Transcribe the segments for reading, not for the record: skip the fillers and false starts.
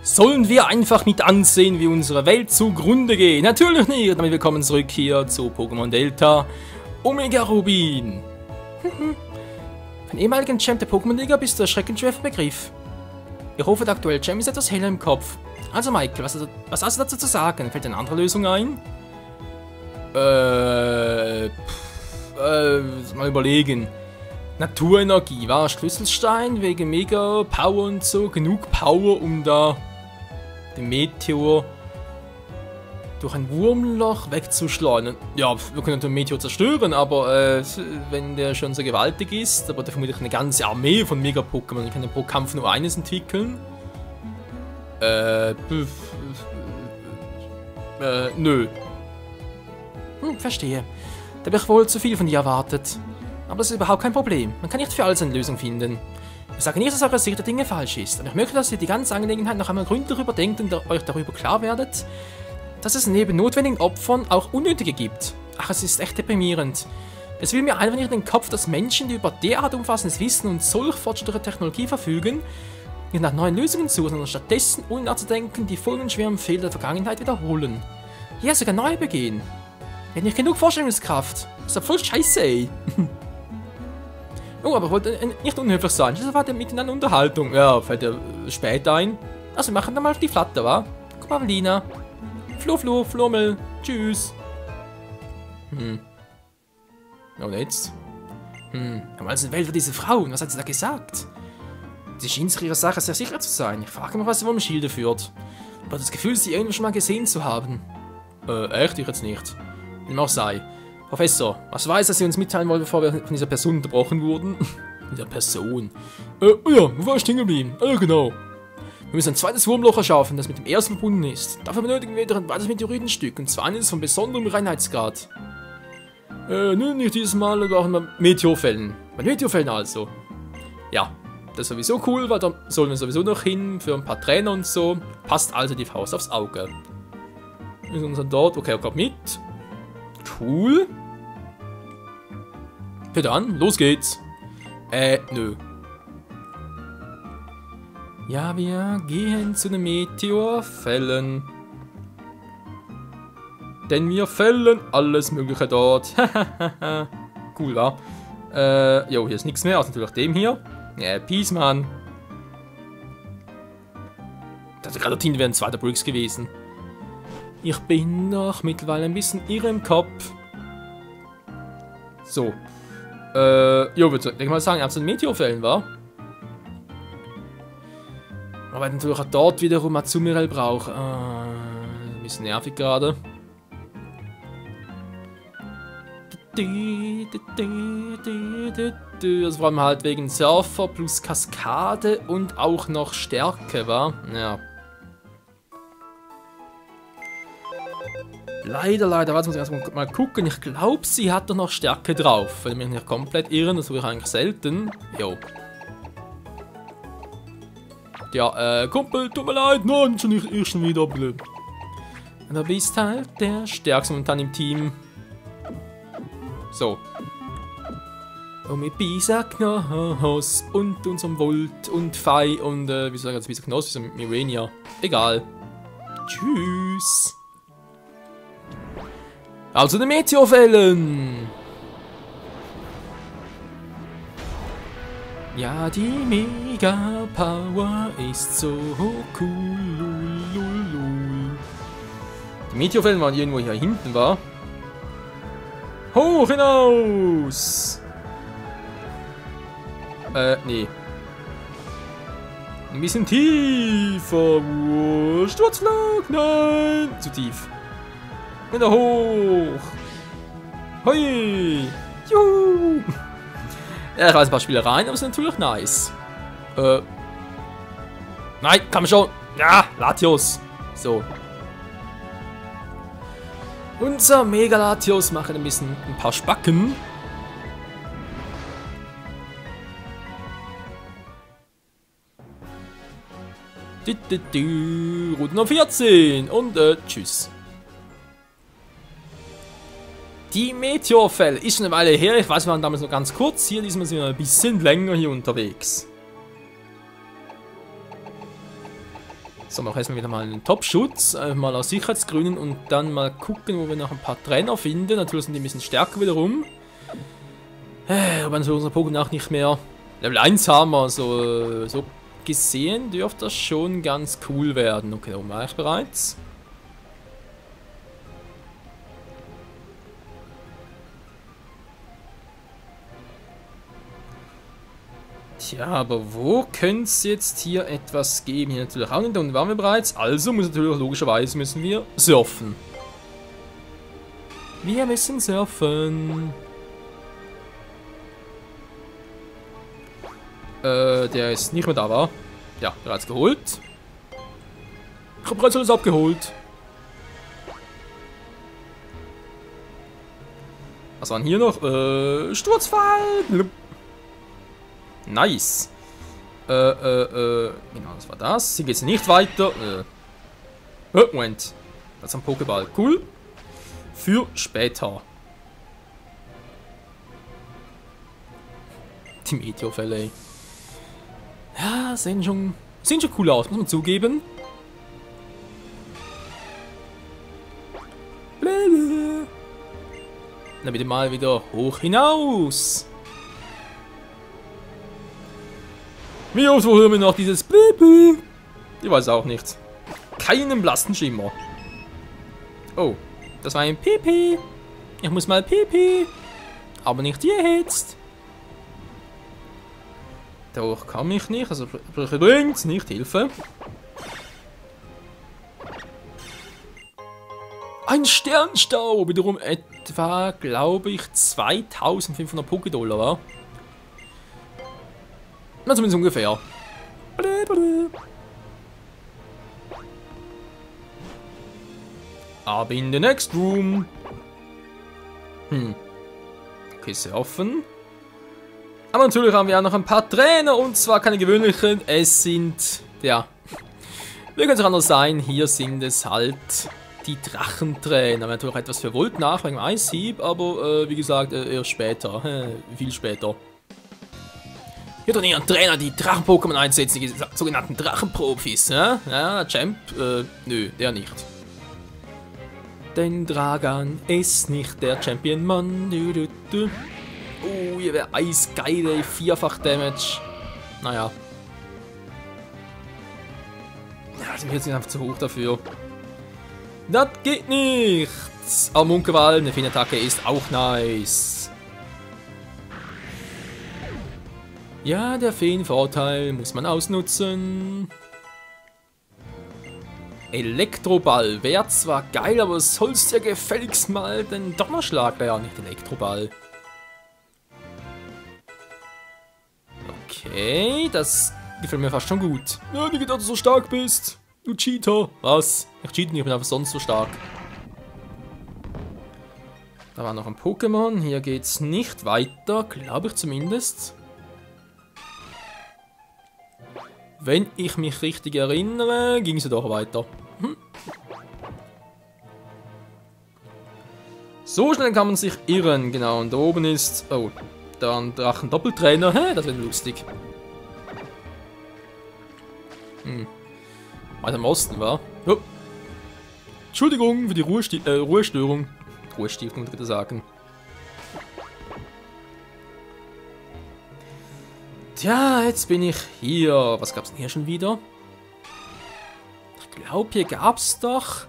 Sollen wir einfach mit ansehen, wie unsere Welt zugrunde geht? Natürlich nicht, damit willkommen zurück hier zu Pokémon Delta Omega Rubin. Für den ehemaligen Champ der Pokémon-Liga bist du erschreckend schwer für Begriff. Ich hoffe, der aktuelle Champ ist etwas heller im Kopf. Also Michael, was hast du dazu zu sagen? Fällt dir eine andere Lösung ein? Mal überlegen. Naturenergie war Schlüsselstein wegen Mega Power und so. Genug Power, um da den Meteor durch ein Wurmloch wegzuschleudern. Ja, wir können den Meteor zerstören, aber wenn der schon so gewaltig ist, aber der vermutlich eine ganze Armee von Mega-Pokémon. Ich kann ja pro Kampf nur eines entwickeln. Nö. Verstehe. Da habe ich wohl zu viel von dir erwartet. Aber das ist überhaupt kein Problem. Man kann nicht für alles eine Lösung finden. Ich sage nicht, dass eure Sicht der Dinge falsch ist, aber ich möchte, dass ihr die ganze Angelegenheit noch einmal gründlich überdenkt und euch darüber klar werdet, dass es neben notwendigen Opfern auch unnötige gibt. Ach, es ist echt deprimierend. Es will mir einfach nicht in den Kopf, dass Menschen, die über derart umfassendes Wissen und solch fortschrittliche Technologie verfügen, nicht nach neuen Lösungen suchen, sondern stattdessen, ohne nachzudenken, die folgenschweren Fehler der Vergangenheit wiederholen. Ja, sogar neu begehen. Er hat nicht genug Vorstellungskraft. Das ist ja voll scheiße, ey. Oh, aber ich wollte nicht unhöflich sein. Das war mitten in einer Unterhaltung. Ja, fällt dir später ein. Also, wir machen dann mal die Flatter, wa? Guck mal, Lina. Flo, Flummel. Tschüss. Und jetzt? Aber also, wer war diese Frau? Und was hat sie da gesagt? Sie schien sich ihrer Sache sehr sicher zu sein. Ich frage mich, was sie wohl im Schilde führt. Ich habe das Gefühl, sie irgendwo schon mal gesehen zu haben. Echt? Ich jetzt nicht. Wie dem auch sei. Professor, was weiß, dass Sie uns mitteilen wollen, bevor wir von dieser Person unterbrochen wurden? Dieser Person? Ja, wo war ich stehen geblieben? Genau. Wir müssen ein zweites Wurmloch erschaffen, das mit dem ersten verbunden ist. Dafür benötigen wir ein weiteres Meteoritenstück, und zwar eines von besonderem Reinheitsgrad. Nicht dieses Mal, aber auch immer Meteorfällen. Bei Meteorfällen also. Ja, das ist sowieso cool, weil da sollen wir sowieso noch hin für ein paar Trainer und so. Passt also die Faust aufs Auge. Wir sind dann dort, okay, er kommt mit. Cool. Ja dann, los geht's. Nö. Ja, wir gehen zu den Meteorfällen. Denn wir fällen alles Mögliche dort. Cool, wa? Jo, hier ist nichts mehr, außer natürlich dem hier. Peace, Mann. Das ist gerade wäre ein zweiter Briggs gewesen. Ich bin noch mittlerweile ein bisschen irre im Kopf. So. Jo, würde ich mal sagen, absolut Meteorfällen, war. Aber ich natürlich auch dort wiederum Azumarill brauche. Ein bisschen nervig gerade. Also vor allem halt wegen Surfer plus Kaskade und auch noch Stärke, war. Ja. Leider, warte, muss ich erstmal mal gucken. Ich glaube, sie hat doch noch Stärke drauf. Wenn ich mich nicht komplett irren, das tue ich eigentlich selten. Jo. Ja, Kumpel, tut mir leid, nein, ich schon wieder blöd. Und du bist halt der Stärkste momentan im Team. So. Und mit Bisaknos und unserem Volt und Fei und, wie soll ich jetzt Bisaknos, wie so mit Mirania. Egal. Tschüss. Also die Meteorfällen. Ja, die Mega Power ist so cool. Die Meteorfällen waren irgendwo hier hinten, war. Hoch hinaus! Nee. Ein bisschen tiefer. Sturzflug, nein! Zu tief. Wieder hoch! Hui! Juhu! Ja, ich weiß ein paar Spiele rein, aber es ist natürlich nice. Nein, komm schon! Ja, Latios! So. Unser Mega Latios macht ein paar Spacken. Route Nummer 14 und tschüss. Die Meteorfälle ist schon eine Weile her, ich weiß, wir waren damals noch ganz kurz, hier diesmal sind wir ein bisschen länger hier unterwegs. So, machen wir erstmal wieder mal einen Top-Schutz, mal aus Sicherheitsgründen und dann mal gucken, wo wir noch ein paar Trainer finden. Natürlich sind die ein bisschen stärker wiederum. Aber so unser Pokémon auch nicht mehr Level 1 haben, also so gesehen dürfte das schon ganz cool werden. Okay, da oben war ich bereits. Tja, aber wo könnte es jetzt hier etwas geben? Hier natürlich auch nicht, da unten waren wir bereits. Also muss natürlich logischerweise müssen wir surfen. Wir müssen surfen. Der ist nicht mehr da, war? Ja, bereits geholt. Ich habe bereits alles abgeholt. Was waren hier noch? Sturzfall! Nice. Genau, das war das. Hier geht's nicht weiter. Moment. Das ist ein Pokéball. Cool. Für später. Die Meteorfälle, ey. Ja, sehen schon cool aus, muss man zugeben. Dann bitte mal wieder hoch hinaus. Wie oft hören wir noch dieses Pipi? Ich weiß auch nicht. Keinen blassen Schimmer. Oh, das war ein Pipi. Ich muss mal Pipi. Aber nicht jetzt. Doch kann ich nicht, also bringt nicht Hilfe. Ein Sternstau, wiederum etwa, glaube ich, 2500 Pokédollar war. Na, zumindest ungefähr. Aber in the next room. Okay, sehr offen. Aber natürlich haben wir auch noch ein paar Trainer und zwar keine gewöhnlichen. Es sind, ja, wie könnte es anders sein? Hier sind es halt die Drachentrainer. Wir haben natürlich etwas für Volt nach wegen dem Eishieb, aber wie gesagt, erst später. Viel später. Hier trainieren Trainer, die Drachen-Pokémon einsetzen, die sogenannten Drachenprofis. Ja, Champ, nö, der nicht. Denn Dragan ist nicht der Champion, Mann. Oh, hier wäre eisgeil, ey. 4-fach Damage. Naja. Ja, sind wir jetzt einfach zu hoch dafür. Das geht nicht. Aber Munkewal, eine Feenattacke ist auch nice. Ja, der Feenvorteil muss man ausnutzen. Elektroball wäre zwar geil, aber sollst ja gefälligst mal den Donnerschlag, ja nicht Elektroball. Okay, das gefällt mir fast schon gut. Ja, nicht, dass du so stark bist. Du Cheater. Was? Ich cheate nicht, ich bin einfach sonst so stark. Da war noch ein Pokémon. Hier geht's nicht weiter, glaube ich zumindest. Wenn ich mich richtig erinnere, ging sie doch weiter. So schnell kann man sich irren, genau. Und da oben ist... Oh, da ein Drachen-Doppeltrainer. Hä, das wäre lustig. Weiter im Osten, war? Oh. Entschuldigung für die Ruhestörung. Ruhestiftung, würde ich sagen. Tja, jetzt bin ich hier. Was gab's denn hier schon wieder? Ich glaube, hier gab's doch...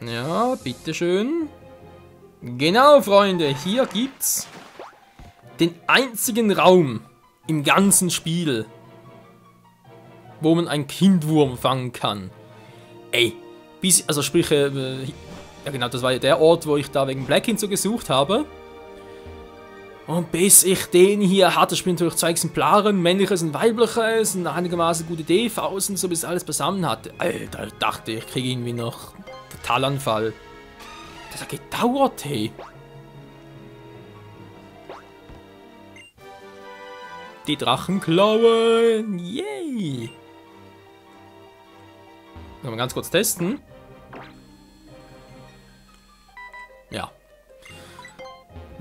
Ja, bitteschön. Genau, Freunde, hier gibt's den einzigen Raum im ganzen Spiel, wo man einen Kindwurm fangen kann. Ey, also sprich, ja genau, das war ja der Ort, wo ich da wegen Blackin so gesucht habe. Und bis ich den hier hatte, spielen natürlich 2 Exemplare, ein männliches und weibliches, und einigermaßen gute DVs und so, bis alles beisammen hatte. Alter, ich dachte, ich kriege irgendwie noch Totalanfall. Das hat gedauert, hey. Die Drachenklauen, yay. Mal ganz kurz testen.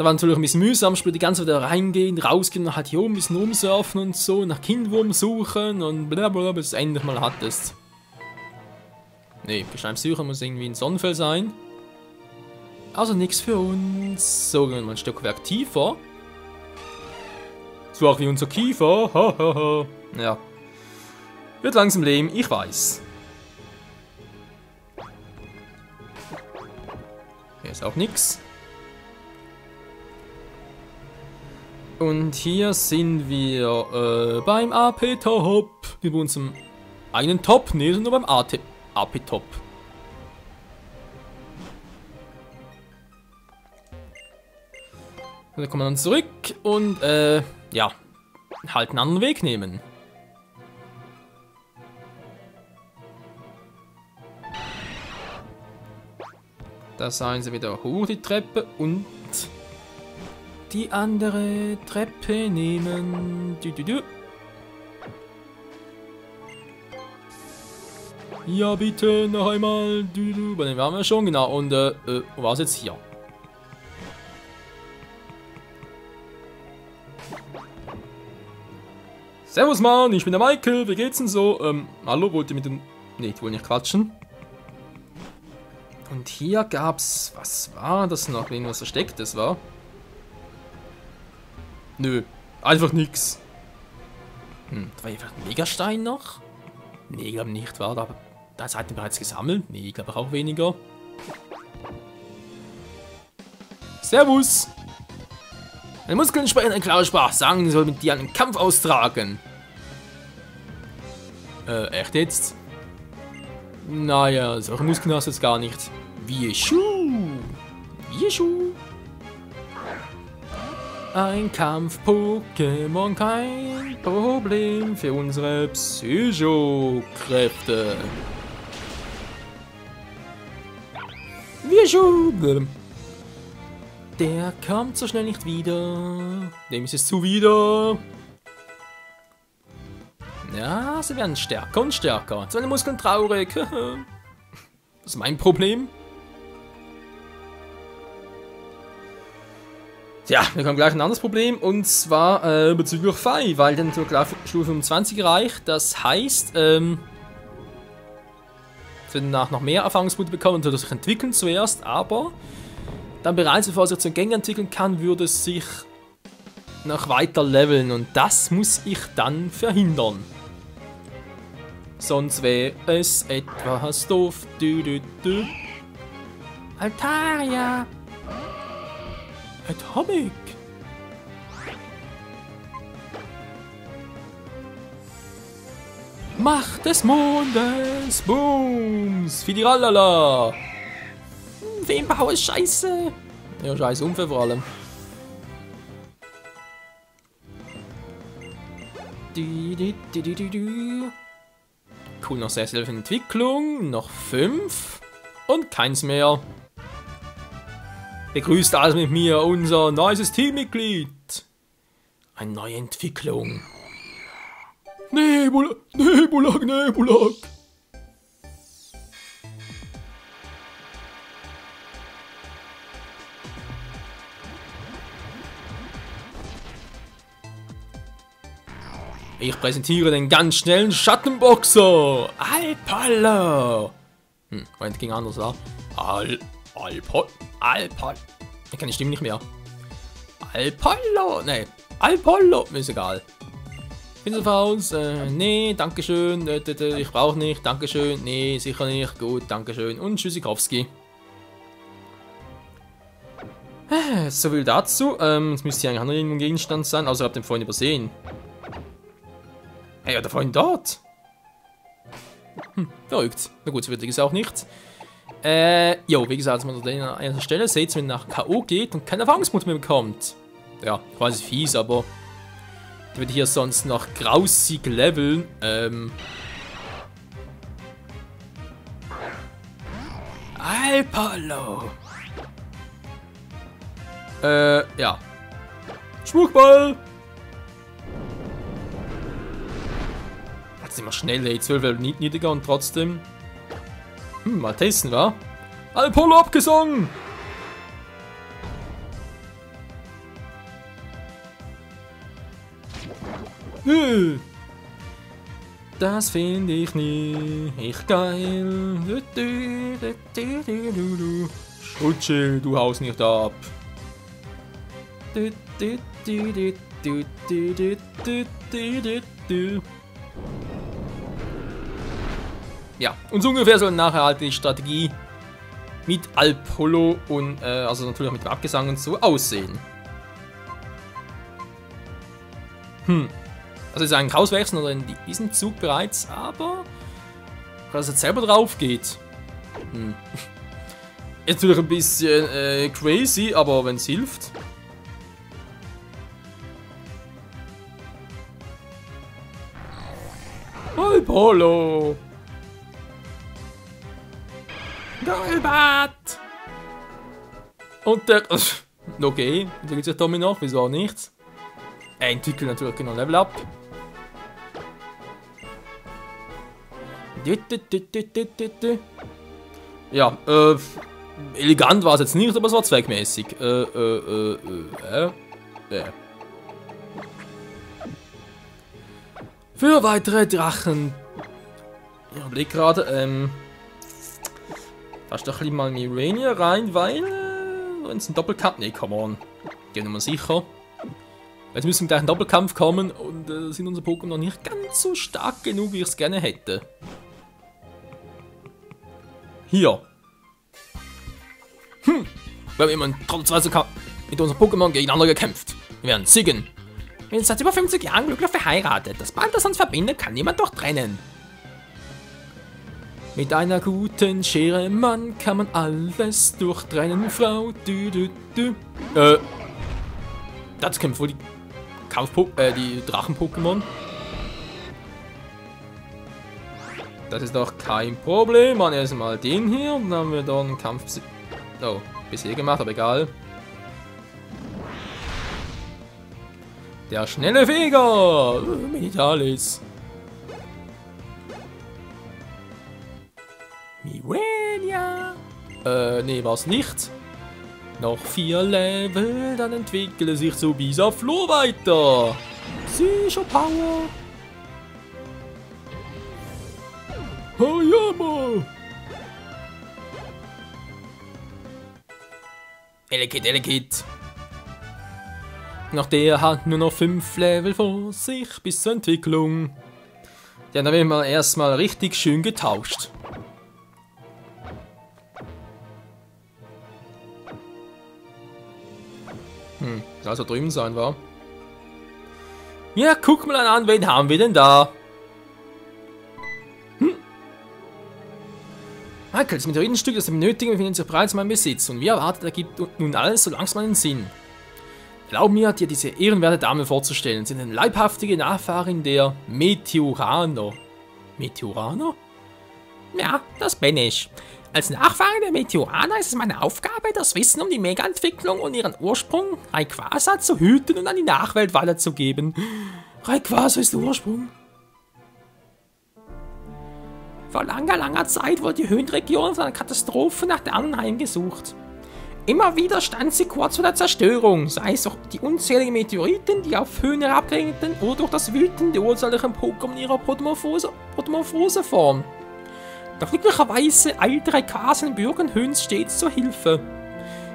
Da war natürlich ein bisschen mühsam, die ganze Zeit reingehen, rausgehen und halt hier oben ein bisschen rumsurfen und so, nach Kindwurm suchen und blablabla, bis du endlich mal hattest. Nee, Gesteinspsyche muss irgendwie ein Sonnenfell sein. Also nichts für uns. So, gehen wir mal ein Stockwerk tiefer. So auch wie unser Kiefer. Hahaha. Ja. Wird langsam leben, ich weiß. Hier ist auch nichts. Und hier sind wir beim AP-Top. Wir wohnen zum einen Top, ne, sind nur beim AP-Top. Dann kommen wir dann zurück und ja, halt einen anderen Weg nehmen. Da seien sie wieder hoch die Treppe und die andere Treppe nehmen. Ja, bitte, noch einmal. Bei dem waren wir schon, genau. Und, wo war es jetzt hier? Servus, Mann, ich bin der Michael. Wie geht's denn so? Hallo, wollt ihr mit dem... Ne, ich wollte nicht quatschen. Und hier gab's... Was war das noch? Irgendwas Verstecktes war? Nö, einfach nix. Da war einfach ein Megastein noch? Nee, ich glaube nicht, war da. Da seid ihr bereits gesammelt? Nee, ich glaube auch weniger. Servus! Meine Muskeln sprechen ein klarer Sprach. Sagen, ich soll mit dir einen Kampf austragen. Echt jetzt? Naja, solche Muskeln hast du jetzt gar nicht. Wieschu! Wieschu! Ein Kampf-Pokémon, kein Problem für unsere Psychokräfte. Wieschu! Der kommt so schnell nicht wieder. Dem ist es zuwider. Ja, sie werden stärker und stärker. Seine Muskeln traurig. Das ist mein Problem. Tja, wir haben gleich ein anderes Problem. Und zwar bezüglich Fei, weil dann zur Stufe 25 erreicht. Das heißt, sie werden noch mehr Erfahrungspunkte bekommen und sich entwickeln zuerst, aber dann bereits, bevor sich zum Gänger entwickeln kann, würde es sich noch weiter leveln und das muss ich dann verhindern. Sonst wäre es etwas doof. Altaria! Atomic! Macht des Mondes! Booms! Fidiralala! Wem baue ich Scheiße? Ja, scheiß Unfall vor allem. Cool, noch sehr viel Entwicklung. Noch 5. Und keins mehr. Begrüßt also mit mir unser neues Teammitglied. Eine neue Entwicklung. Nebulag. Ich präsentiere den ganz schnellen Schattenboxer. Alpollo. Moment, ging anders, wa? Alpollo. Ich kann die Stimme nicht mehr. Alpollo. Nee, Alpollo. Ist egal. Pinselfaust. Nee, dankeschön. Ich brauche nicht. Dankeschön. Nee, sicher nicht. Gut, dankeschön. Und Tschüssikowski. So viel dazu. Es müsste hier eigentlich auch noch irgendein Gegenstand sein, außer ihr habt den vorhin übersehen. Hey, ja, da vorhin dort. Verrückt. Na gut, so wichtig ist auch nicht. Jo, wie gesagt, an einer Stelle seht ihr, wenn nach K.O. geht und keine Erfahrungspunkte mehr bekommt. Ja, quasi fies, aber ich würde hier sonst noch grausig leveln. Alpollo. Ja. Schmuckball. Jetzt sind wir schnell, ey. 12 Level niedriger und trotzdem. Mal testen, wa? Alpollo abgesungen! Das finde ich nicht geil. Schutzschild, du haust nicht ab. Ja, und so ungefähr soll nachher halt die Strategie mit Alpholo und also natürlich auch mit dem Abgesang und so aussehen. Also ist eigentlich auswechseln oder in diesem Zug bereits, aber dass es jetzt selber drauf geht. Jetzt natürlich ein bisschen crazy, aber wenn es hilft. Alpholo! Golbat! Und der... Okay, entwickelt sich Tommy noch, wieso auch nicht? Er entwickelt natürlich genau Level Up. Ja, elegant war es jetzt nicht, aber es war zweckmäßig. Für weitere Drachen. Ich überlege gerade, da ist doch ein bisschen mal Mirania rein, weil wenn es ein Doppelkampf. Ne, come on. Gehen wir mal sicher. Jetzt müssen wir gleich einen Doppelkampf kommen und sind unsere Pokémon noch nicht ganz so stark genug, wie ich es gerne hätte. Hier. Wir haben immer trotz mit unseren Pokémon gegeneinander gekämpft. Wir werden siegen. Wir sind seit über 50 Jahren glücklich verheiratet. Das Band, das uns verbindet, kann niemand doch trennen. Mit einer guten Schere, Mann, kann man alles durchtrennen, Frau. Das kämpft wohl die die Drachen-Pokémon. Das ist doch kein Problem. Man, erstmal den hier und dann haben wir da einen Kampf. Oh, bisher gemacht, aber egal. Der schnelle Feger! Militalis. Mirania! Nee, war's nicht. Noch 4 Level, dann entwickle sich zu Bisaflor weiter. Sicher Power. Hayama. Elekid. Noch der hat nur noch 5 Level vor sich bis zur Entwicklung. Ja, dann werden wir erstmal richtig schön getauscht. Soll so drüben sein, war. Ja, guck mal an, wen haben wir denn da? Michael, das Meteoritenstück, das wir benötigen, befindet sich bereits in meinem Besitz. Und wie erwartet, ergibt nun alles so langsam einen Sinn. Erlaub mir, dir diese ehrenwerte Dame vorzustellen. Sie sind eine leibhaftige Nachfahrin der Meteoraner. Meteoraner? Ja, das bin ich. Als Nachfahre der Meteoraner ist es meine Aufgabe, das Wissen um die Mega-Entwicklung und ihren Ursprung Rayquaza zu hüten und an die Nachwelt weiterzugeben. Rayquaza ist der Ursprung. Vor langer Zeit wurde die Höhenregion von einer Katastrophe nach der anderen heimgesucht. Immer wieder stand sie kurz vor der Zerstörung, sei es durch die unzähligen Meteoriten, die auf Höhen herabregneten, oder durch das Wüten der ursächlichen Pokémon in ihrer Protomorphose-Form. Doch glücklicherweise eilte Rayquaza den Bürgern Höhens stets zur Hilfe.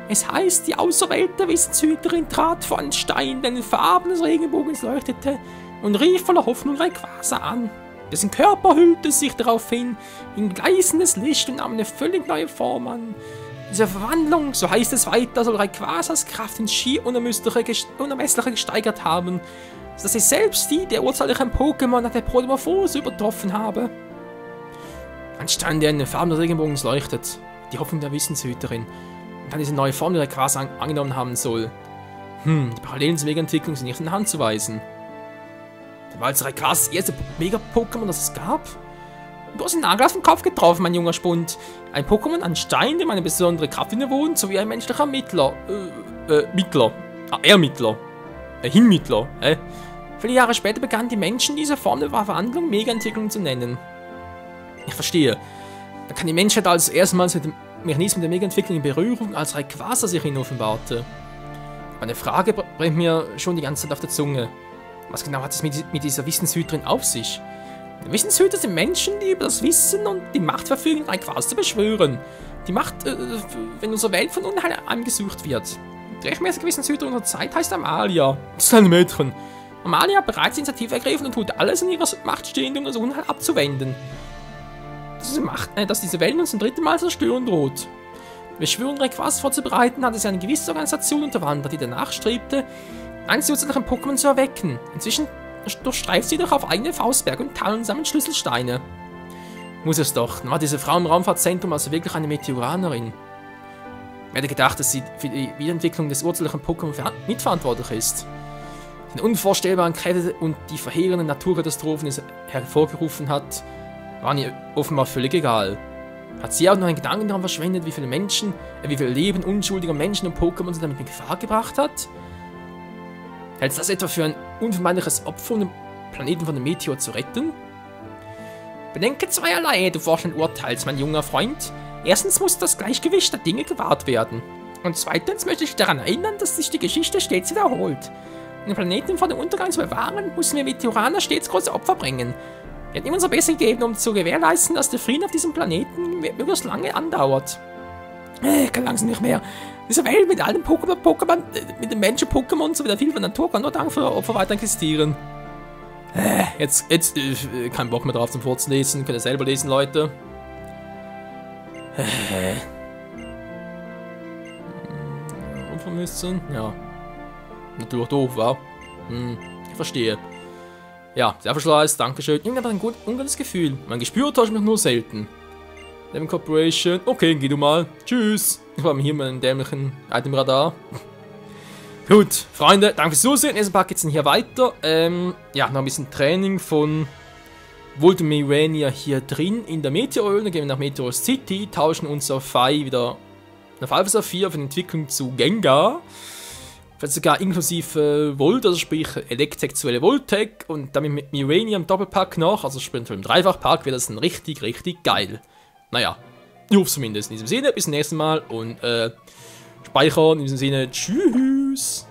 Es heißt, die auserwählte Wissenshüterin trat vor einen Stein, der in den Farben des Regenbogens leuchtete, und rief voller Hoffnung Rayquaza an. Dessen Körper hüllte sich daraufhin in gleißendes Licht und nahm eine völlig neue Form an. Diese Verwandlung, so heißt es weiter, soll Rayquazas Kraft in schier unermessliche gesteigert haben, sodass sie selbst die der urzeitlichen Pokémon nach der Protomorphose übertroffen habe. Ein Stein, der in den Farben des Regenbogens leuchtet, die Hoffnung der Wissenshüterin, und dann diese neue Form, die Rayquaza angenommen haben soll. Die Parallelen zur Mega-Entwicklung sind nicht in die Hand zu weisen. Da war als Rayquaza das erste Mega-Pokémon, das es gab. Du hast den Nagel auf den Kopf getroffen, mein junger Spund. Ein Pokémon, ein Stein, dem eine besondere Kraft innewohnt, sowie ein menschlicher Hinmittler. Viele Jahre später begannen die Menschen diese Form der Verwandlung Mega-Entwicklung zu nennen. Ich verstehe. Da kann die Menschheit also erstmals mit dem Mechanismus der Mega-Entwicklung in Berührung, als Rayquaza sich hin offenbarte. Eine Frage brennt mir schon die ganze Zeit auf der Zunge. Was genau hat es mit dieser Wissenshüterin auf sich? Wissenshüter sind Menschen, die über das Wissen und die Macht verfügen, ein Quas zu beschwören. Die Macht, wenn unsere Welt von Unheil heimgesucht wird. Die rechtmäßige Wissenshüterin unserer Zeit heißt Amalia. Das ist ein Mädchen. Amalia hat bereits die Initiative ergriffen und tut alles in ihrer Macht Stehende, um das Unheil abzuwenden. Dass diese Welt uns zum 3. Mal zerstören droht. Wir schwören, Rayquaza vorzubereiten, hatte sie eine gewisse Organisation unterwandert, die danach strebte, einen zusätzlichen Pokémon zu erwecken. Inzwischen durchstreift sie doch auf eigene Faustberg und Talen sammelt Schlüsselsteine. Muss es doch, dann war diese Frau im Raumfahrtzentrum also wirklich eine Meteoranerin. Wer hätte gedacht, dass sie für die Wiederentwicklung des ursprünglichen Pokémon mitverantwortlich ist? Die unvorstellbaren Kräfte und die verheerenden Naturkatastrophen, die sie hervorgerufen hat, waren ihr offenbar völlig egal. Hat sie auch noch einen Gedanken daran verschwendet, wie viele Menschen, wie viele Leben unschuldiger Menschen und Pokémon sie damit in Gefahr gebracht hat? Hält das etwa für ein unvermeidliches Opfer, um den Planeten von dem Meteor zu retten? Bedenke zweierlei, du forschenden Urteils, mein junger Freund. Erstens muss das Gleichgewicht der Dinge gewahrt werden. Und zweitens möchte ich daran erinnern, dass sich die Geschichte stets wiederholt. Um den Planeten vor dem Untergang zu bewahren, müssen wir Meteoraner stets große Opfer bringen. Wir haben immer unser Bestes gegeben, um zu gewährleisten, dass der Frieden auf diesem Planeten möglichst lange andauert. Ich kann langsam nicht mehr. Diese Welt mit allen Pokémon, mit den Menschen-Pokémon sowie der Vielfalt der Natur kann nur dank für Opfer weiter existieren. Jetzt, kein Bock mehr drauf zum Vorzulesen. Könnt ihr selber lesen, Leute. Unvermissen? Ja. Natürlich doof, wa? Ich verstehe. Ja, sehr verschleißt, dankeschön. Ich habe ein ungutes Gefühl. Mein Gespür täuscht mich nur selten. Devon Corporation. Okay, geh du mal. Tschüss. Ich war hier mit einem dämlichen Itemradar. Gut, Freunde, danke fürs Zusehen. Nächsten Part geht's dann hier weiter. Ja, noch ein bisschen Training von Voltmirania hier drin in der Meteor. Dann gehen wir nach Meteor City, tauschen uns auf Fei wieder auf Alpha Saphir für die Entwicklung zu Gengar. Vielleicht sogar inklusive Volt, also sprich elektrosexuelle Voltec und damit mit Mirania im Doppelpack noch, also sprich im Dreifachpack, wäre das dann richtig, richtig geil. Naja, ich hoffe zumindest. In diesem Sinne, bis zum nächsten Mal und speichern. In diesem Sinne, tschüss.